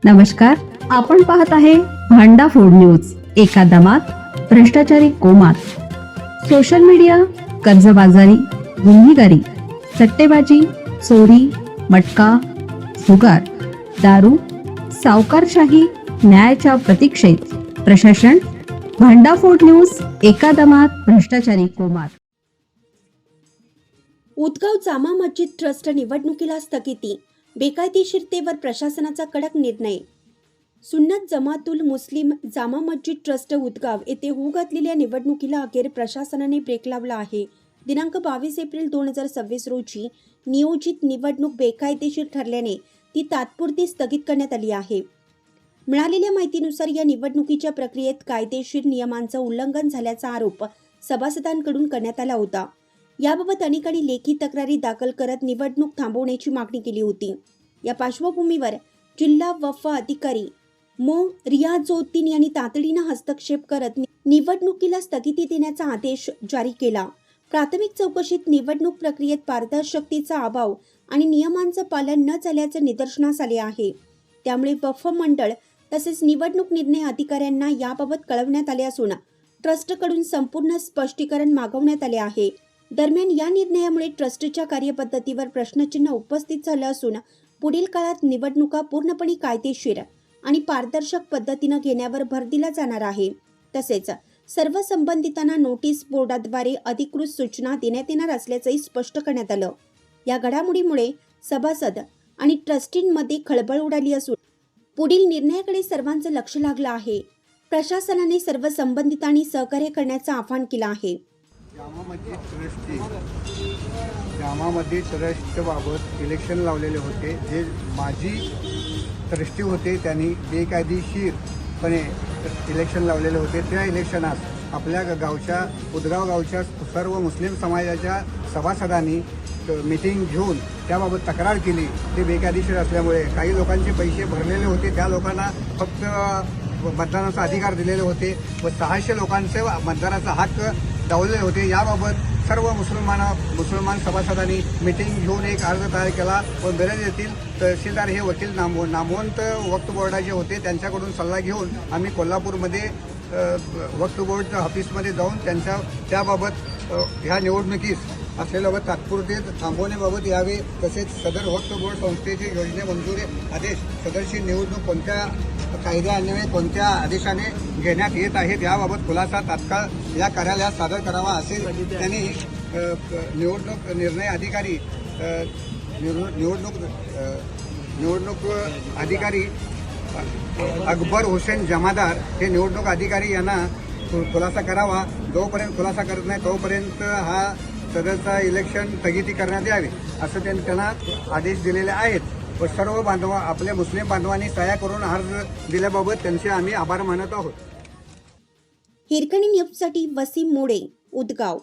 नमस्कार, आपण पाहत आहे भांडा फोड न्यूज. एका दमात भ्रष्टाचारी कोमात. सोशल मीडिया, कर्जबाजारी, गुन्हेगारी, सट्टेबाजी, चोरी, मटका, जुगार, दारू, सावकारशाही, न्यायाच्या प्रतीक्षेत प्रशासन. भांडाफोड न्यूज. एका दमात भ्रष्टाचारी कोमात. उदगाव जामा मस्जिद ट्रस्ट निवडणुकीला स्थगिती. बेकायदेशीरतेवर प्रशासनाचा कडक निर्णय. सुन्नत जमातुल मुस्लिम जामा मस्जिद ट्रस्ट उदगाव येथे होऊ घातलेल्या निवडणुकीला अखेर प्रशासनाने ब्रेक लावला आहे. दिनांक 22 एप्रिल 2026 रोजी नियोजित निवडणूक बेकायदेशीर ठरल्याने ती तात्पुरती स्थगित करण्यात आली आहे. मिळालेल्या माहितीनुसार या निवडणुकीच्या प्रक्रियेत कायदेशीर नियमांचं उल्लंघन झाल्याचा आरोप सभासदांकडून करण्यात आला होता. याबाबत अनेकांनी लेखी तक्रारी दाखल करत निवडणूक थांबवण्याची मागणी केली होती. या पार्श्वभूमीवर जिल्हा वक्फ अधिकारी मो रियाझुद्दीन यांनी तातडीनं हस्तक्षेप करत निवडणुकीला स्थगिती देण्याचा आदेश जारी केला. प्राथमिक चौकशीत निवडणूक प्रक्रियेत पारदर्शकतेचा अभाव आणि नियमांचं पालन न झाल्याचं निदर्शनास आले आहे. त्यामुळे वक्फ मंडळ तसेच निवडणूक निर्णय अधिकाऱ्यांना याबाबत कळवण्यात आले असून ट्रस्टकडून संपूर्ण स्पष्टीकरण मागवण्यात आले आहे. दरम्यान या निर्णयामुळे ट्रस्टच्या कार्यपद्धतीवर प्रश्नचिन्ह उपस्थित झालं असून पुढील काळात निवडणुका पूर्णपणे कायदेशीर आणि पारदर्शक पद्धतीनं घेण्यावर भर दिला जाणार आहे. तसेच सर्व संबंधितांना नोटीस बोर्डाद्वारे अधिकृत सूचना देण्यात येणार असल्याचंही स्पष्ट करण्यात आलं. या घडामोडीमुळे सभासद आणि ट्रस्टींमध्ये खळबळ उडाली असून पुढील निर्णयाकडे सर्वांचं लक्ष लागलं आहे. प्रशासनाने सर्व संबंधितांनी सहकार्य करण्याचं आवाहन केलं आहे. जामा मस्जिद ट्रस्टबाबत इलेक्शन लावलेले होते. जे माजी ट्रस्टी होते त्यांनी बेकायदेशीरपणे इलेक्शन लावलेले होते. त्या इलेक्शनात आपल्या गावच्या उदगाव गावच्या सर्व मुस्लिम समाजाच्या सभासदांनी मीटिंग घेऊन त्याबाबत तक्रार केली. ते बेकायदेशीर असल्यामुळे काही लोकांचे पैसे भरलेले होते. त्या लोकांना फक्त मतदानाचा अधिकार दिलेले होते व 600 लोकांचे मतदानाचा हक्क डावलेले होते. याबाबत सर्व मुसलमान सभासदांनी मीटिंग घेऊन एक अर्ज तयार केला व मिरज येथील तहसीलदार हे वकील नामवंत वक्फ बोर्डाचे होते त्यांच्याकडून सल्ला घेऊन आम्ही कोल्हापूरमध्ये वक्फ बोर्ड ऑफिसमध्ये जाऊन त्याबाबत ह्या निवडणुकीस असलेल्या तात्पुरते थांबवण्याबाबत यावे. तसेच सदर वक्फ बोर्ड संस्थेचे योजने मंजुरी आदेश सदरची निवडणूक कोणत्या कायद्यान्वये कोणत्या आदेशाने घेण्यात येत आहेत याबाबत खुलासा तात्काळ या कार्यालयात सादर करावा असे त्यांनी निवडणूक निर्णय अधिकारी निवडणूक अधिकारी अकबर हुसेन जमादार हे निवडणूक अधिकारी यांना खुलासा करावा. जोपर्यंत खुलासा करत नाही तोपर्यंत हा सदरचा इलेक्शन स्थगिती करण्यात यावे असं त्यांना आदेश दिलेले आहेत. व सर्व आपल्या मुस्लिम बांधवांनी सह्या करून अर्ज दिल्याबाबत त्यांचे आम्ही आभार मानत आहोत. हिरकणी न्यूजसाठी वसीम मोडे, उदगाव.